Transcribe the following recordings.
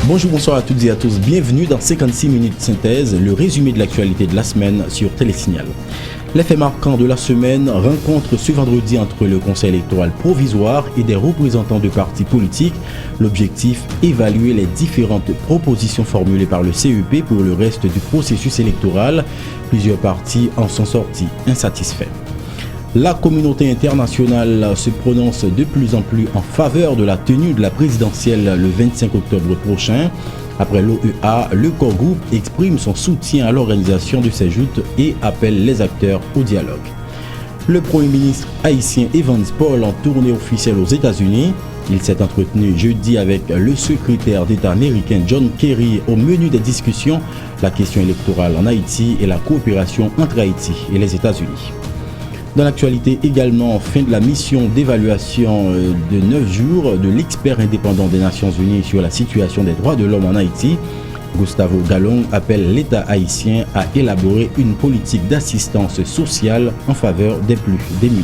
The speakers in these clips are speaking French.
Bonjour, bonsoir à toutes et à tous. Bienvenue dans 56 minutes synthèse, le résumé de l'actualité de la semaine sur Télésignal. Les faits marquants de la semaine, rencontre ce vendredi entre le Conseil électoral provisoire et des représentants de partis politiques. L'objectif, évaluer les différentes propositions formulées par le CEP pour le reste du processus électoral. Plusieurs partis en sont sortis insatisfaits. La communauté internationale se prononce de plus en plus en faveur de la tenue de la présidentielle le 25 octobre prochain. Après l'OEA, le Core Group exprime son soutien à l'organisation de ces joutes et appelle les acteurs au dialogue. Le Premier ministre haïtien Evans Paul en tournée officielle aux États-Unis. Il s'est entretenu jeudi avec le secrétaire d'État américain John Kerry au menu des discussions, la question électorale en Haïti et la coopération entre Haïti et les États-Unis. Dans l'actualité également, fin de la mission d'évaluation de 9 jours de l'expert indépendant des Nations Unies sur la situation des droits de l'homme en Haïti. Gustavo Gallon appelle l'État haïtien à élaborer une politique d'assistance sociale en faveur des plus démunis.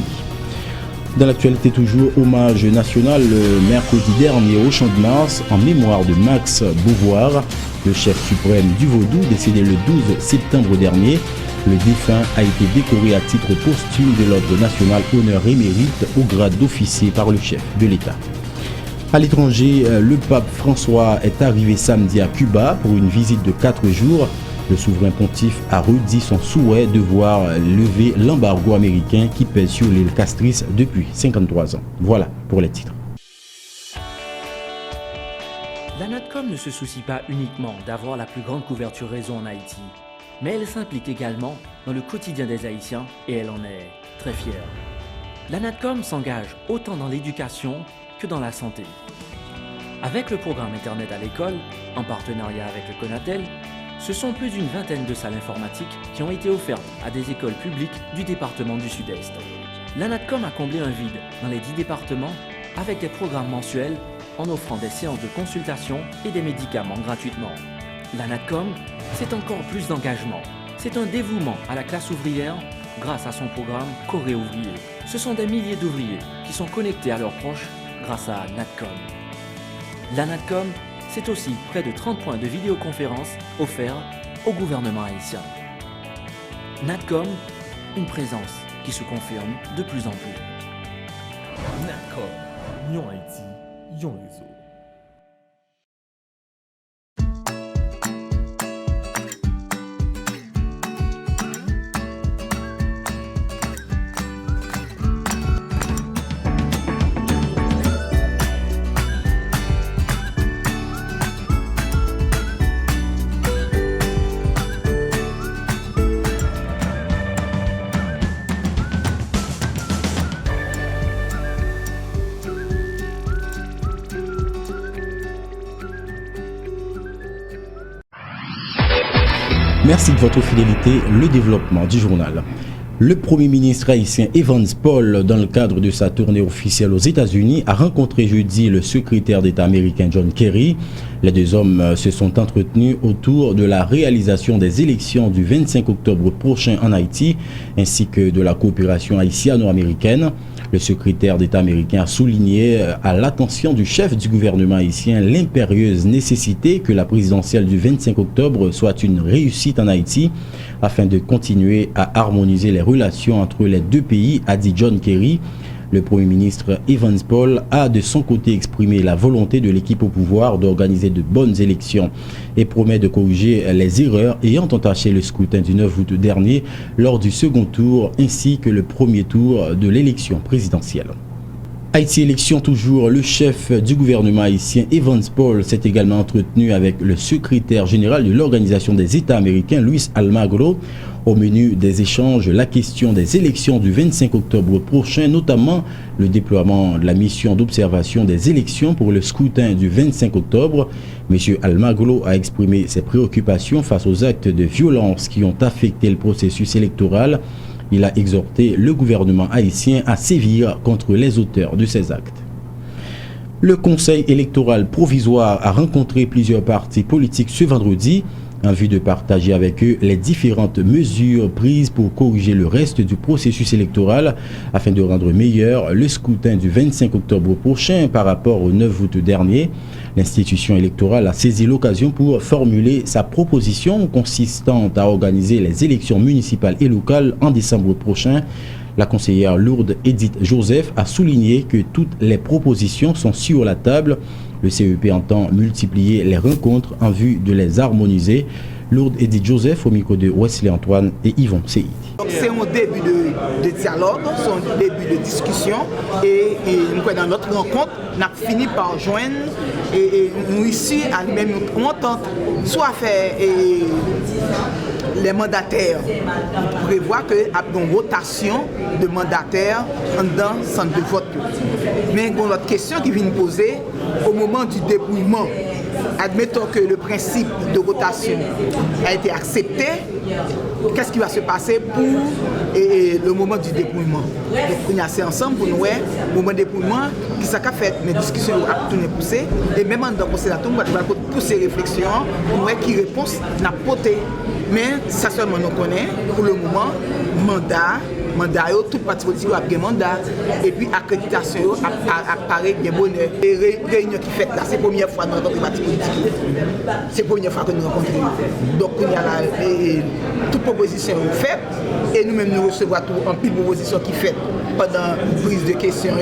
Dans l'actualité toujours, hommage national le mercredi dernier au Champ de Mars en mémoire de Max Beauvoir, le chef suprême du Vaudou décédé le 12 septembre dernier. Le défunt a été décoré à titre posthume de l'Ordre national honneur et mérite au grade d'officier par le chef de l'État. À l'étranger, le pape François est arrivé samedi à Cuba pour une visite de 4 jours. Le souverain pontife a redit son souhait de voir lever l'embargo américain qui pèse sur l'île Castris depuis 53 ans. Voilà pour les titres. La NATCOM ne se soucie pas uniquement d'avoir la plus grande couverture réseau en Haïti, mais elle s'implique également dans le quotidien des Haïtiens et elle en est très fière. La NATCOM s'engage autant dans l'éducation que dans la santé. Avec le programme Internet à l'école, en partenariat avec le Conatel, ce sont plus d'une vingtaine de salles informatiques qui ont été offertes à des écoles publiques du département du Sud-Est. La NATCOM a comblé un vide dans les 10 départements avec des programmes mensuels en offrant des séances de consultation et des médicaments gratuitement. La NATCOM, c'est encore plus d'engagement. C'est un dévouement à la classe ouvrière grâce à son programme Corée Ouvrier. Ce sont des milliers d'ouvriers qui sont connectés à leurs proches grâce à NATCOM. La NATCOM, c'est aussi près de 30 points de vidéoconférence offerts au gouvernement haïtien. NATCOM, une présence qui se confirme de plus en plus. NATCOM, Yon Haïti, Yon Réseau. Merci de votre fidélité, le développement du journal. Le Premier ministre haïtien Evans Paul, dans le cadre de sa tournée officielle aux États-Unis, a rencontré jeudi le secrétaire d'État américain John Kerry. Les deux hommes se sont entretenus autour de la réalisation des élections du 25 octobre prochain en Haïti, ainsi que de la coopération haïtiano-américaine. Le secrétaire d'État américain a souligné à l'attention du chef du gouvernement haïtien l'impérieuse nécessité que la présidentielle du 25 octobre soit une réussite en Haïti afin de continuer à harmoniser les relations entre les deux pays, a dit John Kerry. Le Premier ministre Evans Paul a de son côté exprimé la volonté de l'équipe au pouvoir d'organiser de bonnes élections et promet de corriger les erreurs ayant entaché le scrutin du 9 août dernier lors du second tour ainsi que le premier tour de l'élection présidentielle. Haïti élection toujours, le chef du gouvernement haïtien Evans Paul s'est également entretenu avec le secrétaire général de l'Organisation des États américains Luis Almagro. Au menu des échanges, la question des élections du 25 octobre prochain, notamment le déploiement de la mission d'observation des élections pour le scrutin du 25 octobre. M. Almagro a exprimé ses préoccupations face aux actes de violence qui ont affecté le processus électoral. Il a exhorté le gouvernement haïtien à sévir contre les auteurs de ces actes. Le Conseil électoral provisoire a rencontré plusieurs partis politiques ce vendredi. en vue de partager avec eux les différentes mesures prises pour corriger le reste du processus électoral afin de rendre meilleur le scrutin du 25 octobre prochain par rapport au 9 août dernier. L'institution électorale a saisi l'occasion pour formuler sa proposition consistant à organiser les élections municipales et locales en décembre prochain. La conseillère Lourdes Edith Joseph a souligné que toutes les propositions sont sur la table. Le CEP entend multiplier les rencontres en vue de les harmoniser. Lourdes Edith Joseph au micro de Wesley Antoine et Yvon Seïd. C'est un début de dialogue, c'est un début de discussion et dans notre rencontre, on a fini par joindre et nous ici, à nous-mêmes, nous entendre soit faire les mandataires, prévoir qu'il y a une rotation de mandataires dans le centre de vote. Mais il y a une autre question qui vient poser au moment du dépouillement. Admettons que le principe de rotation a été accepté, qu'est-ce qui va se passer pour le moment du dépouillement? Donc, on est assez ensemble pour nous, le moment du dépouillement, qui s'est fait, mes discussions ont tourné poussées, et même dans le conseil d'atome, on va pousser réflexion, pour voir qui réponse n'a poté. Mais ça seulement nous connaît, pour le moment, mandat, tout parti politique a bien mandat, et puis accréditation apparaît bien bonheur. Les réunions qui fait là, c'est la première fois que nous rencontrons les partis politiques. C'est la première fois que nous rencontrons. Donc, il y a toute proposition faite, et nous-mêmes nous recevons en pile de propositions qui fait pendant une prise de questions.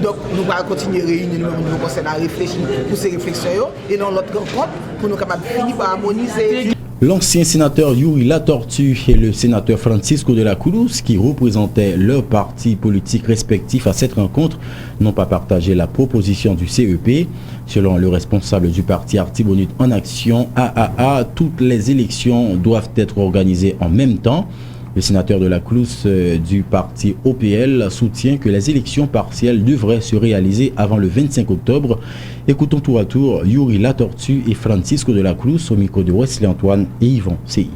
Donc, nous allons continuer à réunir nous conseils à réfléchir pour ces réflexions, et dans l'autre rencontre, pour nous capables de finir par harmoniser. L'ancien sénateur Yuri Latortue et le sénateur Francisco de la Cruz, qui représentaient leurs partis politiques respectifs à cette rencontre, n'ont pas partagé la proposition du CEP. Selon le responsable du parti Artibonite en Action, AAA, toutes les élections doivent être organisées en même temps. Le sénateur de la Cruz du parti OPL soutient que les élections partielles devraient se réaliser avant le 25 octobre. Écoutons tour à tour Yuri Latortue et Francisco de la Cruz au micro de Wesley Antoine et Yvon Seïd.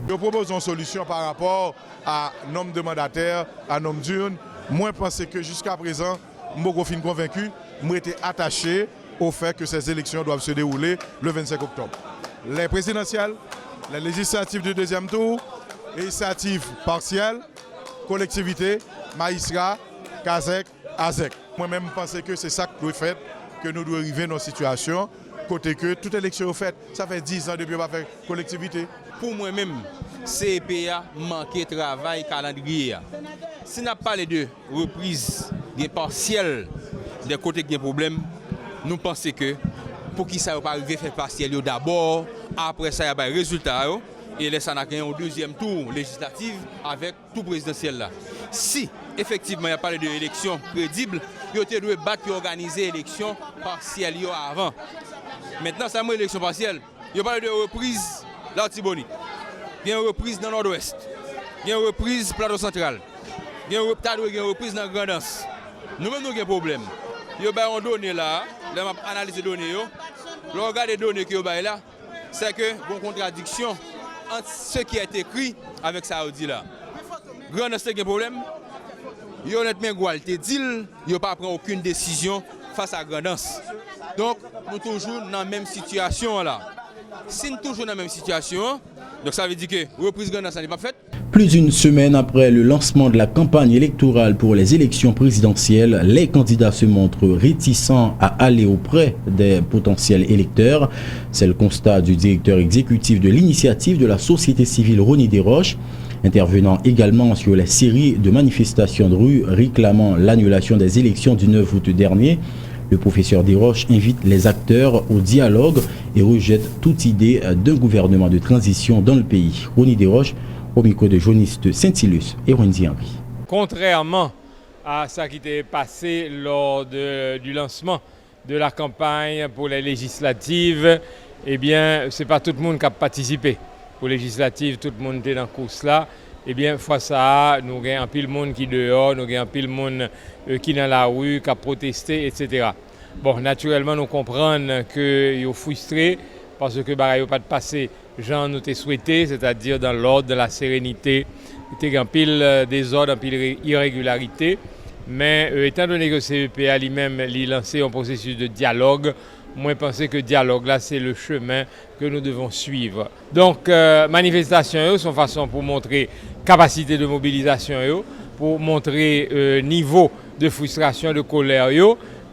Nous proposons une solution par rapport à nombre de mandataires, à nombre d'urnes. Moi, je pense que jusqu'à présent, je suis convaincu, je suis attaché au fait que ces élections doivent se dérouler le 25 octobre. Les présidentielles, les législatives du deuxième tour, initiative partielle, collectivité, Maïsra, Kazek, Azek. Moi-même, je pense que c'est ça que nous faisons, que nous devons arriver dans une situation, côté que toute élection faite, ça fait 10 ans depuis qu'on va faire collectivité. Pour moi-même, CEPA manqué de travail calendrier. Si nous parlons de reprise des partiels des côtés qui ont des problèmes, nous pensons que pour qui ça ne va pas arriver faire partiel d'abord, après ça, il y a des résultats. Et là, ça n'a gagné au deuxième tour législatif avec tout présidentiel là. Si effectivement il y a parlé d'élections crédibles, il y a dû battre et organiser l'élection partielle avant. Maintenant, ça m'a élection partielle. Il y a parlé de reprise l'Artibonite. Il y a une reprise dans le nord-ouest. Il y a une reprise plateau central. Il y a une reprise dans la Grandance. Nous-mêmes, nous avons un problème. Il y a une donnée là, là, on analyse les données. Le regard des données qu'il y a là, c'est que une contradiction entre ce qui a été écrit avec ça dit là. Grand c'est un problème. Il y a honnêtement égalité deal, il n'y pas prendre aucune décision face à Grandance. Donc nous toujours dans la même situation là. Si nous toujours dans la même situation, donc ça veut dire que reprise Grandance n'est pas faite. Plus d'une semaine après le lancement de la campagne électorale pour les élections présidentielles, les candidats se montrent réticents à aller auprès des potentiels électeurs. C'est le constat du directeur exécutif de l'initiative de la société civile Ronnie Desroches, intervenant également sur la série de manifestations de rue réclamant l'annulation des élections du 9 août dernier. Le professeur Desroches invite les acteurs au dialogue et rejette toute idée d'un gouvernement de transition dans le pays. Ronnie Desroches, au micro de journaliste Saint-Ilus et Wendy Henry. Contrairement à ce qui était passé lors du lancement de la campagne pour les législatives, eh bien, ce n'est pas tout le monde qui a participé. Pour les législatives, tout le monde était dans la course là. Eh bien, face à ça, nous avons un pile de monde qui est dehors, nous avons un pile de monde qui est dans la rue, qui a protesté, etc. Bon, naturellement, nous comprenons qu'ils sont frustrés parce que il n'y a pas de passé. Jean nous t'a souhaité, c'est-à-dire dans l'ordre, de la sérénité, il y a un pile désordre, un pile irrégularité. Mais étant donné que CEPA lui-même a lancé un processus de dialogue moi je pense que le dialogue là c'est le chemin que nous devons suivre. Donc manifestation sont façon pour montrer capacité de mobilisation pour montrer niveau de frustration, de colère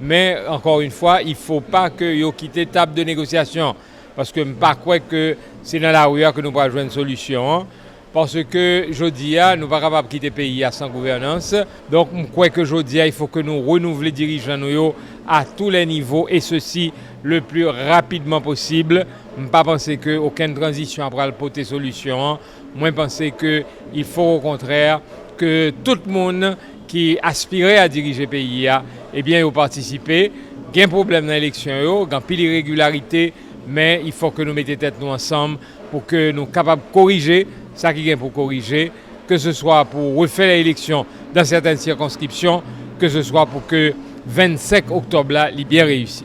mais encore une fois, il ne faut pas que yo quitte table de négociation parce que je ne crois pas que c'est dans la rue que nous pourrons jouer une solution. Parce que aujourd'hui, nous ne sommes pas capables de quitter le pays sans gouvernance. Donc, je crois que aujourd'hui, il faut que nous renouvelons les dirigeants à tous les niveaux et ceci le plus rapidement possible. Je ne pense pas qu'aucune transition après le porter solution. Moi, je pense qu'il faut au contraire que tout le monde qui aspirait à diriger le pays, eh bien, participer. Il y a un problème dans l'élection, il y a pile d'irrégularité, mais il faut que nous mettions tête nous ensemble pour que nous soyons capables de corriger ça qui est pour corriger, que ce soit pour refaire l'élection dans certaines circonscriptions, que ce soit pour que 25 octobre là, il bien réussi.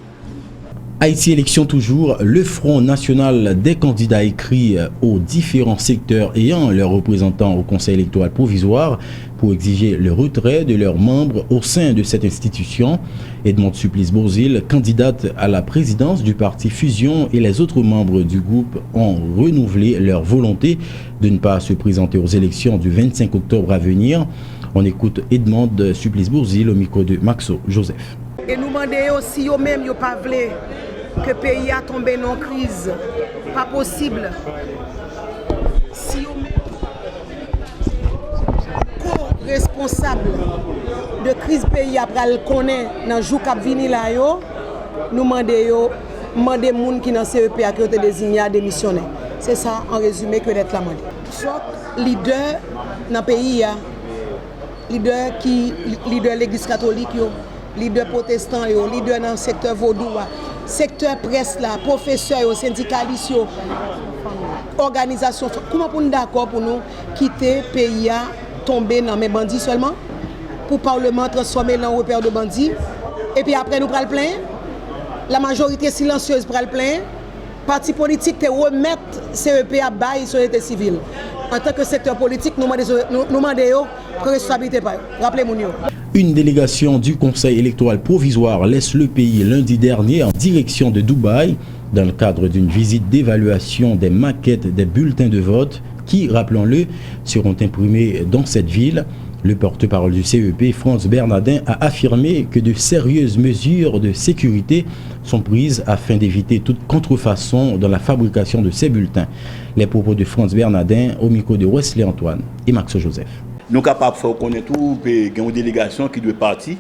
Haïti élection toujours, le Front national des candidats écrit aux différents secteurs ayant leurs représentants au Conseil électoral provisoire pour exiger le retrait de leurs membres au sein de cette institution. Edmond Suplis-Boursil, candidate à la présidence du parti Fusion, et les autres membres du groupe ont renouvelé leur volonté de ne pas se présenter aux élections du 25 octobre à venir. On écoute Edmond Suplis-Boursil au micro de Maxo Joseph. Et nous demandons aussi eux-mêmes, ils ne pas que le pays a tombé dans une crise. Pas possible. Si eux-mêmes, co-responsables de crise pays après le connaît dans le jour qui vient là, nous demandons les gens qui dans CEP qui ont été désignés à démissionner. C'est ça en résumé que d'être la demandé. Soit leader dans le pays, leader l'église catholique, leader protestant, leader dans le secteur vaudou, secteur presse, professeurs, syndicalistes, organisation. Comment pour nous d'accord pour nous quitter le pays à tomber dans mes bandits seulement, pour le Parlement transformer dans un repère de bandits, et puis après nous prenons le plein, la majorité silencieuse prend le plein, parti politique te remettre CEP à bail sur l'état civil. En tant que secteur politique, nous demandons que responsabilité pas. Rappelez-moi. Une délégation du Conseil électoral provisoire laisse le pays lundi dernier en direction de Dubaï dans le cadre d'une visite d'évaluation des maquettes des bulletins de vote qui, rappelons-le, seront imprimés dans cette ville. Le porte-parole du CEP, Frantz Bernardin, a affirmé que de sérieuses mesures de sécurité sont prises afin d'éviter toute contrefaçon dans la fabrication de ces bulletins. Les propos de Frantz Bernardin au micro de Wesley Antoine et Max Joseph. Nous sommes capables de faire connaître tout, il y a une délégation qui doit partir.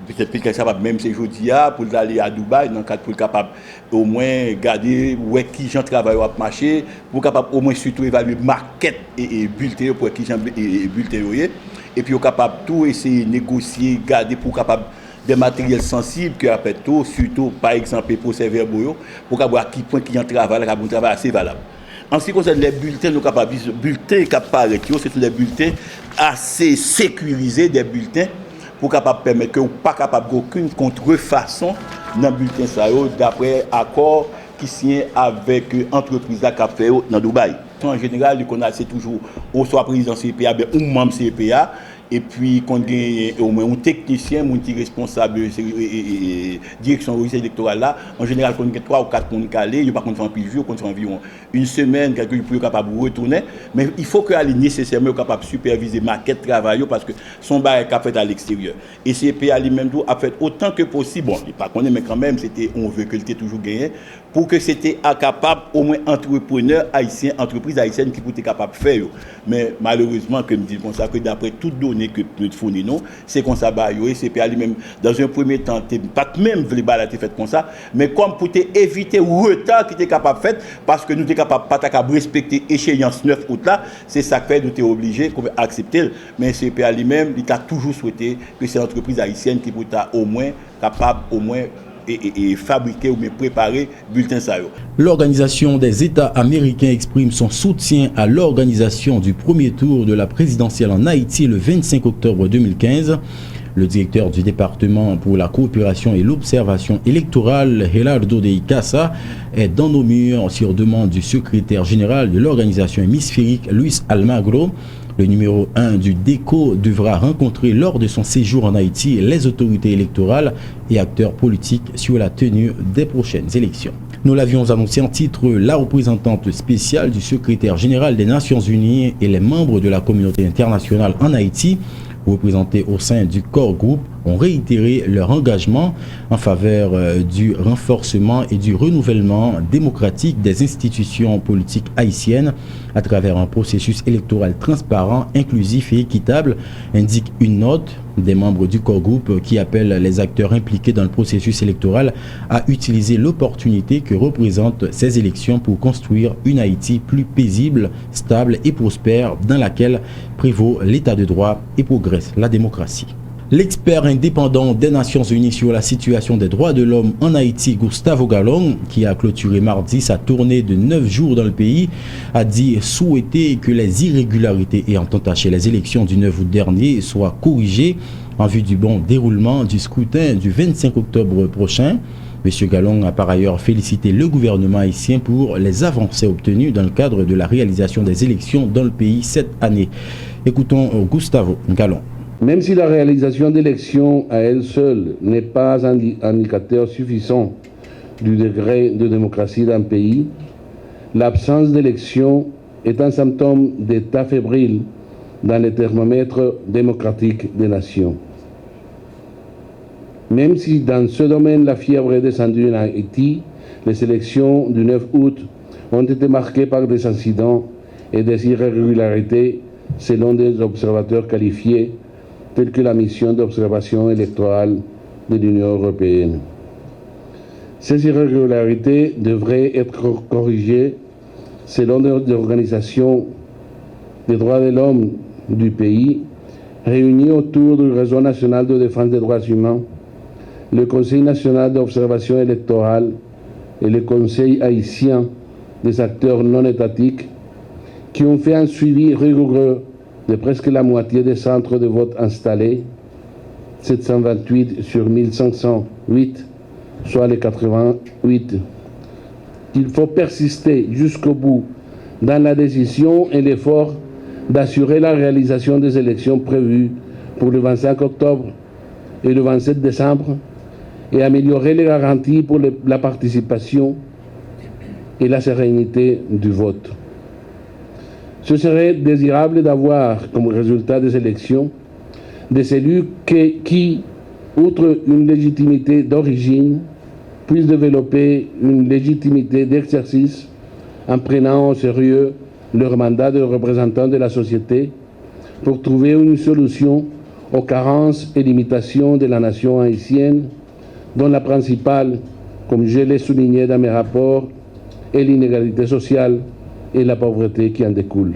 Peut-être qu'elle est capable même ces jours-ci pour aller à Dubaï, dans le cadre pour capable au moins garder où qui gens travaillent à marcher, pour capable au moins surtout évaluer maquette et bulletin pour qui gens bulletin et puis capable tout essayer de négocier, garder pour capable des matériels sensibles que après tout, surtout par exemple pour servir pour avoir qui point qui en travail, un travail assez valable. En ce qui concerne les bulletins, nous capables bulletins qui apparaissent, c'est des bulletins assez sécurisés, des bulletins pour capable permettre que vous pas capable d'aucune contrefaçon dans le bulletin ça d'après accord qui signé avec l'entreprise qui a fait dans Dubaï. En général, c'est toujours au soit président CPA ou membre CPA. Et puis, quand il y a au moins un technicien, un responsable de la direction électorale là, en général, quand il y a 3 ou 4 personnes qui allent, il n'y a pas qu'on fait un peu de jour, qu'on fait environ une semaine, quelques jours pour être capable de retourner. Mais il faut qu'elle soit nécessairement capable de superviser la maquette de travail parce que son bail est fait à l'extérieur. Et CPA lui-même a fait autant que possible. Bon, il n'est pas connu, mais quand même, on veut que c'était toujours gagné pour que c'était capable, au moins entrepreneurs haïtiens, entreprises haïtiennes qui étaient capables de faire. Mais malheureusement, comme je dis comme ça, que d'après toutes données que nous fournissons, c'est comme ça, et CPA lui-même, dans un premier temps, pas même les balles été faites comme ça, mais comme pour éviter le retard qui était capable de faire, parce que nous étions capables de respecter l'échéance 9 août là, c'est ça que nous étions obligés d'accepter. Mais CPA lui-même, il a toujours souhaité que ces entreprises haïtiennes qui étaient au moins capables, au moins, et fabriquer ou préparer bulletin ça. L'Organisation des États américains exprime son soutien à l'organisation du premier tour de la présidentielle en Haïti le 25 octobre 2015. Le directeur du département pour la coopération et l'observation électorale, Gerardo de Icaza, est dans nos murs sur demande du secrétaire général de l'organisation hémisphérique, Luis Almagro. Le numéro 1 du DECO devra rencontrer lors de son séjour en Haïti les autorités électorales et acteurs politiques sur la tenue des prochaines élections. Nous l'avions annoncé en titre, la représentante spéciale du secrétaire général des Nations Unies et les membres de la communauté internationale en Haïti, représentés au sein du Core Group, ont réitéré leur engagement en faveur du renforcement et du renouvellement démocratique des institutions politiques haïtiennes à travers un processus électoral transparent, inclusif et équitable, indique une note des membres du Core Group qui appelle les acteurs impliqués dans le processus électoral à utiliser l'opportunité que représentent ces élections pour construire une Haïti plus paisible, stable et prospère dans laquelle prévaut l'état de droit et progresse la démocratie. L'expert indépendant des Nations Unies sur la situation des droits de l'homme en Haïti, Gustavo Gallon, qui a clôturé mardi sa tournée de 9 jours dans le pays, a dit souhaiter que les irrégularités ayant entaché les élections du 9 août dernier soient corrigées en vue du bon déroulement du scrutin du 25 octobre prochain. M. Gallon a par ailleurs félicité le gouvernement haïtien pour les avancées obtenues dans le cadre de la réalisation des élections dans le pays cette année. Écoutons Gustavo Gallon. Même si la réalisation d'élections à elle seule n'est pas un indicateur suffisant du degré de démocratie d'un pays, l'absence d'élections est un symptôme d'état fébrile dans le thermomètre démocratique des nations. Même si dans ce domaine la fièvre est descendue en Haïti, les élections du 9 août ont été marquées par des incidents et des irrégularités selon des observateurs qualifiés tels que la mission d'observation électorale de l'Union européenne. Ces irrégularités devraient être corrigées selon des organisations des droits de l'homme du pays réunies autour du réseau national de défense des droits humains, le Conseil national d'observation électorale et le Conseil haïtien des acteurs non étatiques qui ont fait un suivi rigoureux de presque la moitié des centres de vote installés, 728 sur 1508, soit les 88. Il faut persister jusqu'au bout dans la décision et l'effort d'assurer la réalisation des élections prévues pour le 25 octobre et le 27 décembre et améliorer les garanties pour la participation et la sérénité du vote. Ce serait désirable d'avoir comme résultat des élections des élus qui, outre une légitimité d'origine, puissent développer une légitimité d'exercice en prenant au sérieux leur mandat de représentant de la société pour trouver une solution aux carences et limitations de la nation haïtienne, dont la principale, comme je l'ai souligné dans mes rapports, est l'inégalité sociale et la pauvreté qui en découle.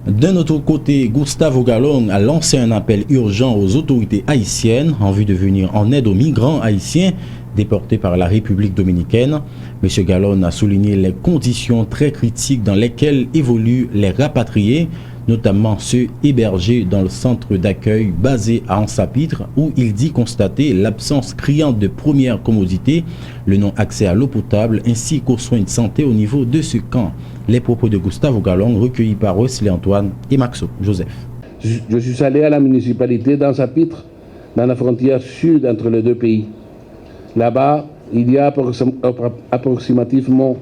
D'un autre côté, Gustavo Gallon a lancé un appel urgent aux autorités haïtiennes en vue de venir en aide aux migrants haïtiens déportés par la République dominicaine. M. Gallon a souligné les conditions très critiques dans lesquelles évoluent les rapatriés, notamment ceux hébergés dans le centre d'accueil basé à Ansapitre, où il dit constater l'absence criante de premières commodités, le non-accès à l'eau potable ainsi qu'aux soins de santé au niveau de ce camp. Les propos de Gustavo Gallon recueillis par Wesley Antoine et Maxo Joseph. Je suis allé à la municipalité d'Ansapitre, dans la frontière sud entre les deux pays. Là-bas, il y a approximativement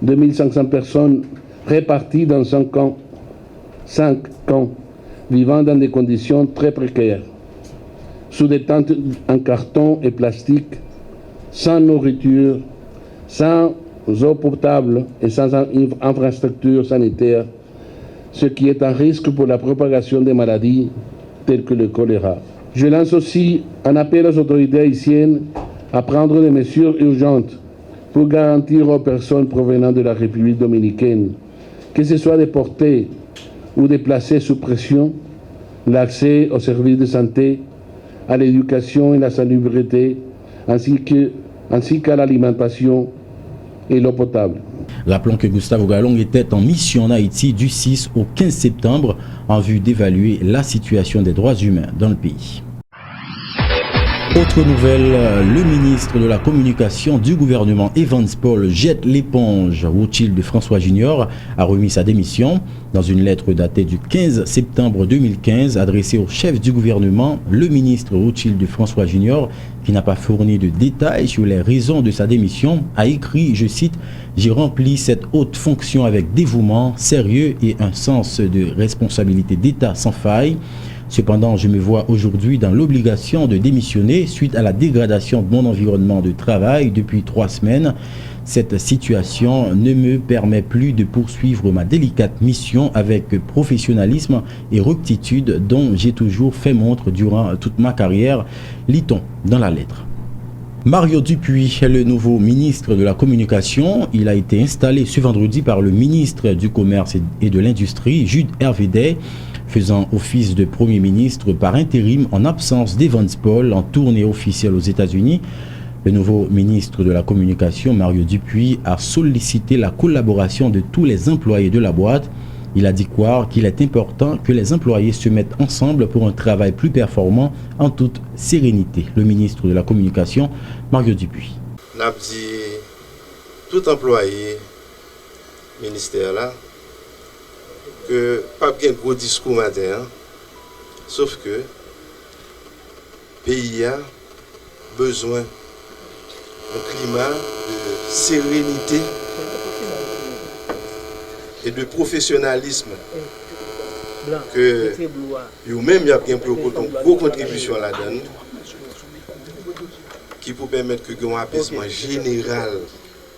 2500 personnes réparties dans 5 camps, vivant dans des conditions très précaires, sous des tentes en carton et plastique, sans nourriture, sans eau potable et sans infrastructure sanitaire, ce qui est un risque pour la propagation des maladies telles que le choléra. Je lance aussi un appel aux autorités haïtiennes à prendre des mesures urgentes pour garantir aux personnes provenant de la République dominicaine, que ce soit déportées ou déplacées sous pression, l'accès aux services de santé, à l'éducation et la salubrité, ainsi qu'à l'alimentation et l'eau potable. Rappelons que Gustavo Gallon était en mission en Haïti du 6 au 15 septembre en vue d'évaluer la situation des droits humains dans le pays. Autre nouvelle, le ministre de la Communication du gouvernement Evans Paul jette l'éponge. Rothschild François Junior a remis sa démission. Dans une lettre datée du 15 septembre 2015 adressée au chef du gouvernement, le ministre Rothschild François Junior, qui n'a pas fourni de détails sur les raisons de sa démission, a écrit, je cite, « J'ai rempli cette haute fonction avec dévouement, sérieux et un sens de responsabilité d'État sans faille. Cependant, je me vois aujourd'hui dans l'obligation de démissionner suite à la dégradation de mon environnement de travail depuis 3 semaines. Cette situation ne me permet plus de poursuivre ma délicate mission avec professionnalisme et rectitude dont j'ai toujours fait montre durant toute ma carrière », lit-on dans la lettre. Mario Dupuis est le nouveau ministre de la Communication. Il a été installé ce vendredi par le ministre du Commerce et de l'Industrie, Jude Hervédet, faisant office de Premier ministre par intérim en absence d'Evans Paul en tournée officielle aux États-Unis. Le nouveau ministre de la Communication, Mario Dupuis, a sollicité la collaboration de tous les employés de la boîte. Il a dit qu'il est important que les employés se mettent ensemble pour un travail plus performant en toute sérénité. Le ministre de la Communication, Mario Dupuis. On a dit tout employé ministère là que pas bien gros discours matin, sauf que le pays a besoin d'un climat de sérénité et de professionnalisme que vous-même y a bien pour une grosse contribution là-dedans qui peut permettre que un apaisement général,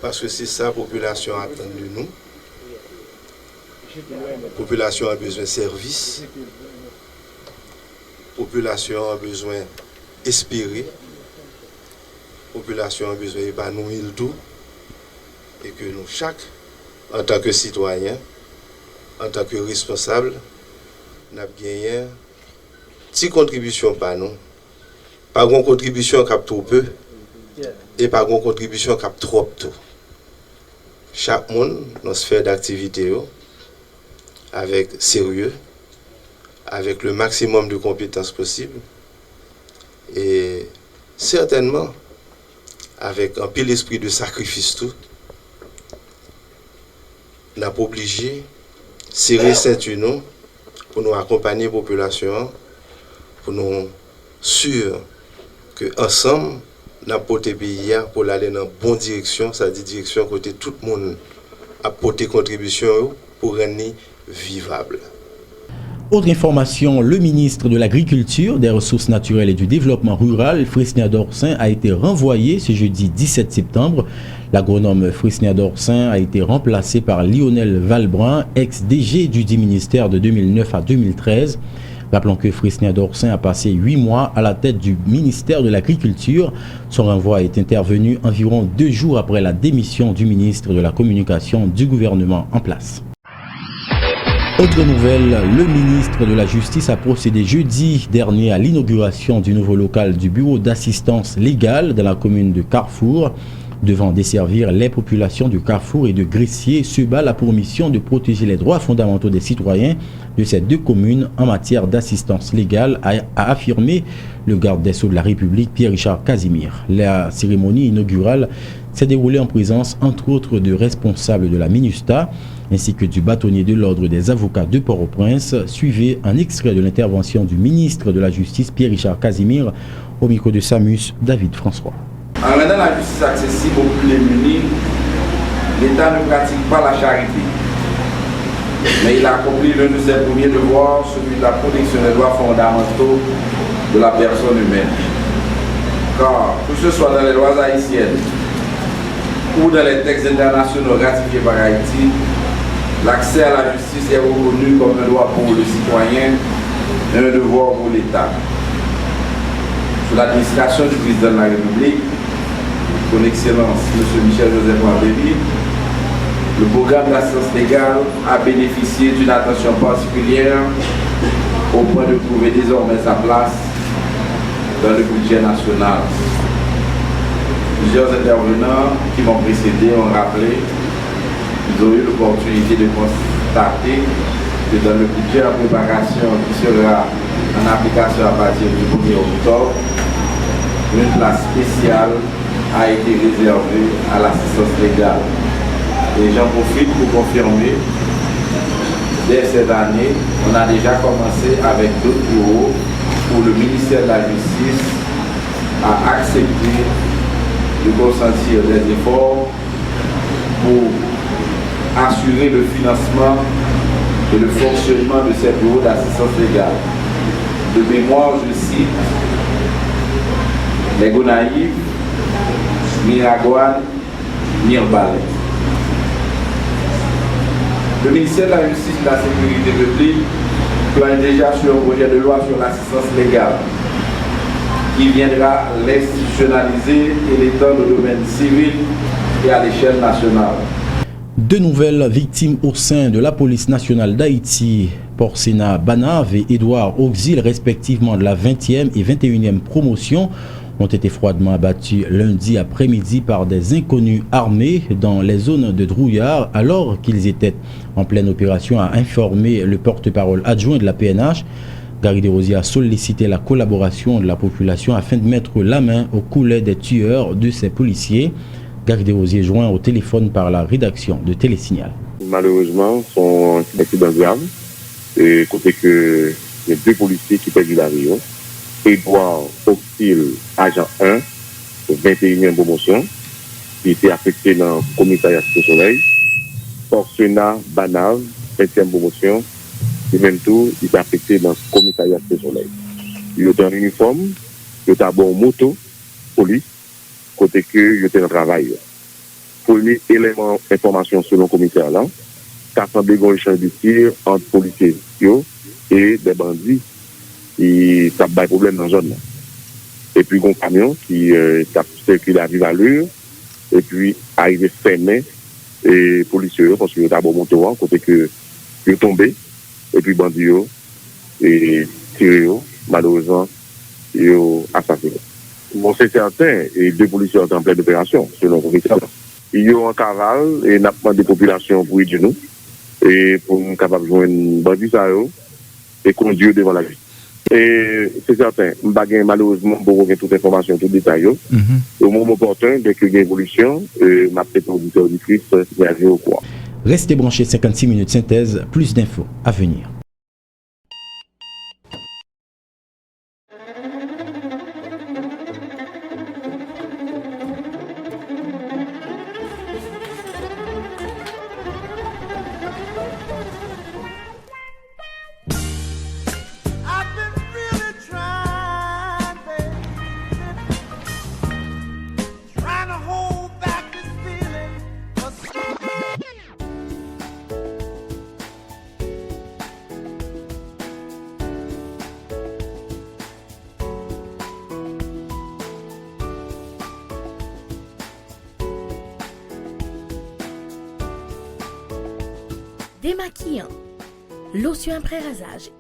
parce que c'est ça la population attend de nous. La population a besoin de services, la population a besoin d'espérer, la population a besoin d'épanouir le tout, et que nous, chaque, en tant que citoyen, en tant que responsable, nous avons gagné une petite contribution par nous. Pas une contribution qui a trop peu, et pas une contribution qui a trop tôt. Chaque monde, dans ce sphère d'activité, avec sérieux, avec le maximum de compétences possibles et certainement avec un pile esprit de sacrifice tout, n'a pas obligé serrer ceinture pour nous accompagner la population, pour nous sûr que ensemble nous porter pays pour aller dans la bonne direction, c'est-à-dire direction côté tout le monde a porté contribution pour rendre vivable. Autre information, le ministre de l'Agriculture, des Ressources naturelles et du Développement rural, Fresnia Dorsin, a été renvoyé ce jeudi 17 septembre. L'agronome Fresnia Dorsin a été remplacé par Lionel Valbrun, ex-DG du dit ministère de 2009 à 2013. Rappelons que Fresnia Dorsin a passé 8 mois à la tête du ministère de l'Agriculture. Son renvoi est intervenu environ 2 jours après la démission du ministre de la Communication du gouvernement en place. Autre nouvelle, le ministre de la Justice a procédé jeudi dernier à l'inauguration du nouveau local du bureau d'assistance légale dans la commune de Carrefour. Devant desservir les populations de Carrefour et de Gressier, ce bal a pour mission de protéger les droits fondamentaux des citoyens de ces 2 communes en matière d'assistance légale, a affirmé le garde des Sceaux de la République, Pierre-Richard Casimir. La cérémonie inaugurale s'est déroulée en présence, entre autres, de responsables de la MINUSTA, ainsi que du bâtonnier de l'Ordre des avocats de Port-au-Prince. Suivez un extrait de l'intervention du ministre de la Justice, Pierre-Richard Casimir, au micro de Samus David François. En rendant la justice accessible aux plus démunis, l'État ne pratique pas la charité, mais il a accompli l'un de ses premiers devoirs, celui de la protection des droits fondamentaux de la personne humaine. Car, que ce soit dans les lois haïtiennes ou dans les textes internationaux ratifiés par Haïti, l'accès à la justice est reconnu comme un droit pour le citoyen et un devoir pour l'État. Sous l'administration du président de la République, son Excellence M. Michel-Joseph Martelly, le programme d'assistance légale a bénéficié d'une attention particulière au point de trouver désormais sa place dans le budget national. Plusieurs intervenants qui m'ont précédé ont rappelé qu'ils ont eu l'opportunité de constater que dans le budget en préparation qui sera en application à partir du 1er octobre, une place spéciale a été réservée à l'assistance légale. Et j'en profite pour confirmer, dès cette année, on a déjà commencé avec d'autres bureaux où le ministère de la Justice a accepté de consentir des efforts pour assurer le financement et le fonctionnement de ces bureaux d'assistance légale. De mémoire, je cite les Gonaïves, Miragouane, Mirbalais. Le ministère de la Justice et de la Sécurité publique planche déjà sur un projet de loi sur l'assistance légale qui viendra l'institutionnaliser et l'étendre au domaine civil et à l'échelle nationale. Deux nouvelles victimes au sein de la police nationale d'Haïti, Porsena Banave et Edouard Auxil, respectivement de la 20e et 21e promotion, ont été froidement abattus lundi après-midi par des inconnus armés dans les zones de Drouillard alors qu'ils étaient en pleine opération, a informé le porte-parole adjoint de la PNH. Gary Desrosiers a sollicité la collaboration de la population afin de mettre la main au collet des tueurs de ces policiers. Gary Desrosiers joint au téléphone par la rédaction de Télésignal. Malheureusement, sont des accidents graves. Et côté que il y a deux policiers qui perdent la vie. Edouard Auxil, agent 1, 21e promotion, qui était affecté dans le commissariat de Soleil. Porsena Banave, 20e promotion, et même tout, il est affecté dans le commissariat de Soleil. Il était en uniforme, il était à bord moto, police, côté que il était en travail. Premier élément d'information selon le commissaire là, qu'a semblé un échange de tir entre policiers et des bandits. Et ça a un problème dans la zone. Et puis, il y a un camion qui a circulé à vive allure. Et puis, arrivé fermé, et policiers, parce qu'il y a d'abord moto, côté que il est tombé. Et puis, bandits, et tiré, malheureusement, ils ont assassiné. Bon, c'est certain, et deux policiers sont en pleine opération, selon le commissaire. Ils ont en cavale, et n'a pas de population pour aider nous, et pour nous capables de joindre bandits, et conduire devant la vie. Et c'est certain, malheureusement, pour toute information, tout détail. Au moment opportun, dès qu'il y a une évolution, ma petite auditeur auditrice, réagir au quoi. Restez branchés 56 minutes synthèse, plus d'infos à venir. Démaquillant, lotion après rasage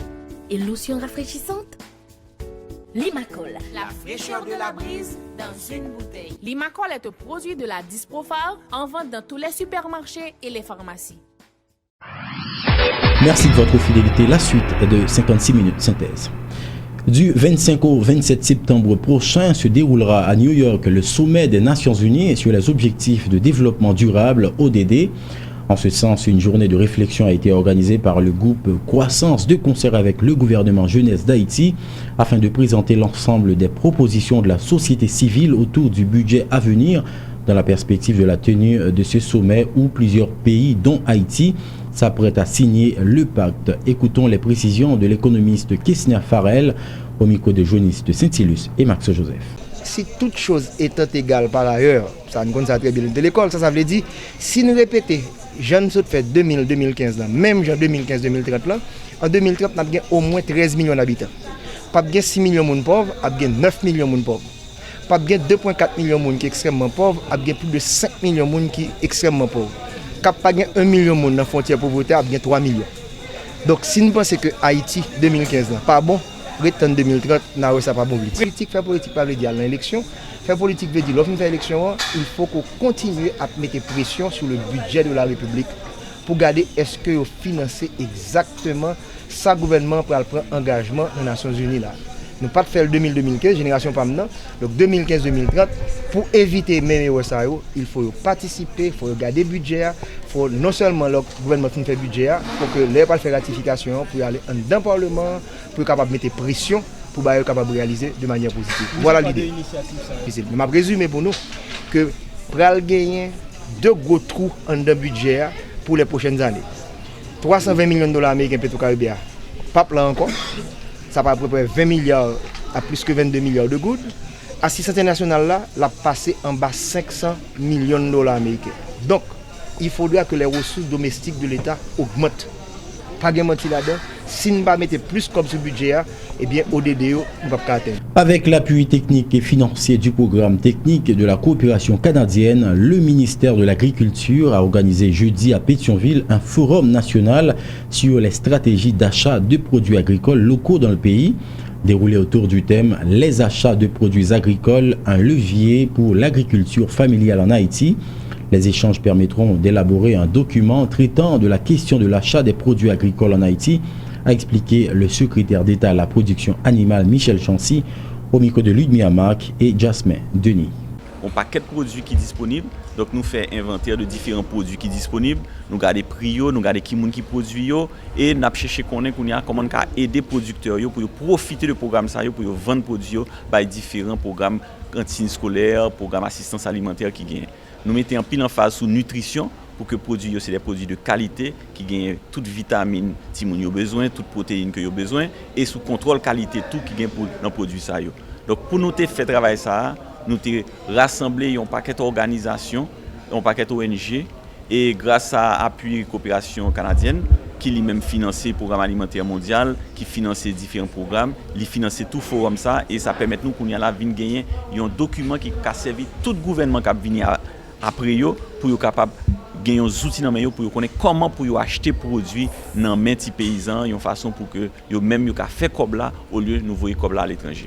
et lotion rafraîchissante. Limacol, la fraîcheur de la brise dans une bouteille. Limacol est un produit de la Disprofar en vente dans tous les supermarchés et les pharmacies. Merci de votre fidélité. La suite de 56 minutes synthèse. Du 25 au 27 septembre prochain se déroulera à New York le sommet des Nations Unies sur les objectifs de développement durable ODD. En ce sens, une journée de réflexion a été organisée par le groupe Croissance de concert avec le gouvernement jeunesse d'Haïti afin de présenter l'ensemble des propositions de la société civile autour du budget à venir dans la perspective de la tenue de ce sommet où plusieurs pays, dont Haïti, s'apprêtent à signer le pacte. Écoutons les précisions de l'économiste Kessner Farrell au micro de journalistes Saint-Ilus et Max Joseph. Si toute chose étant égale par ailleurs, ça nous connaît très bien de l'école, ça veut dire, si nous répétons, jeunes saute fait 2000-2015 là, même genre 2015-2030 là, en 2030, nous avons au moins 13 millions d'habitants. Pas 6 millions de monde pauvres, nous avons 9 millions de monde pauvres. Pas 2,4 millions de monde qui sont extrêmement pauvres, nous avons plus de 5 millions de monde qui sont extrêmement pauvres. Cap pas 1 million de monde dans la frontière pauvreté, nous avons 3 millions. Donc si nous pensons que Haïti 2015 là, pas bon, en 2030, n'a pas bon. Faire politique pas veut dire l'élection. Faire politique veut dire lorsqu'on fait l'élection, il faut qu'on continue à mettre pression sur le budget de la République pour garder est-ce que vous financez exactement ça gouvernement pour prendre engagement dans les Nations Unies là. Nous pas faire le 2000-2015, génération pas maintenant. Donc 2015-2030, pour éviter même ça, il faut participer, il faut regarder le budget, il faut non seulement le gouvernement fait budget, pour que les pas faire ratification, pour aller dans le Parlement, pour être capable de mettre pression, pour être capable de réaliser de manière positive. Voilà l'idée. Je vais résumer pour nous que pour gagner 2 gros trous en le budget pour les prochaines années. 320 millions de dollars américains Petro-Caribéa, pas là encore. Ça va à peu près 20 milliards à plus que 22 milliards de gouttes. Assistance internationale là, l'a passé en bas 500 millions de dollars américains. Donc, il faudra que les ressources domestiques de l'État augmentent. Pas de mentir là-dedans. Si nous ne pas mettre plus comme ce budget, eh bien, ODDO, nous ne pouvons pas atteindre. Avec l'appui technique et financier du programme technique de la coopération canadienne, le ministère de l'Agriculture a organisé jeudi à Pétionville un forum national sur les stratégies d'achat de produits agricoles locaux dans le pays. Déroulé autour du thème « Les achats de produits agricoles, un levier pour l'agriculture familiale en Haïti ». Les échanges permettront d'élaborer un document traitant de la question de l'achat des produits agricoles en Haïti, a expliqué le secrétaire d'État à la production animale Michel Chancy au micro de Ludmilla Marc et Jasmin Denis. Un paquet de produits qui est disponible, donc nous faisons inventaire de différents produits qui sont disponibles, nous regardons les prix, nous regardons qui monde qui produit et nous cherchons comment aider les producteurs pour profiter du programme pour vendre produits par différents programmes cantines scolaires, programmes assistance alimentaire qui gagnent. Nous mettons en pile en phase sur nutrition pour que les produits c'est des produits de qualité qui gagnent toutes vitamines que vous avez besoin, toutes protéines que vous avez besoin et sous contrôle qualité tout qui gagne pour dans produit ça. Donc pour nous faire travail ça, nous avons rassemblé un paquet d'organisations, un paquet d'ONG et grâce à l'appui coopération canadienne qui lui-même finance le programme alimentaire mondial, qui finance différents programmes, il finance tout forum ça et ça permet nous qu'on y a là gagner un document qui a servi tout gouvernement qui a venu après yo pour être capable gagner des outils dans main pour connaître comment pour acheter produits dans main petits paysans, une façon pour que yo même yo ka faire comme là au lieu de nous voyer comme là à l'étranger.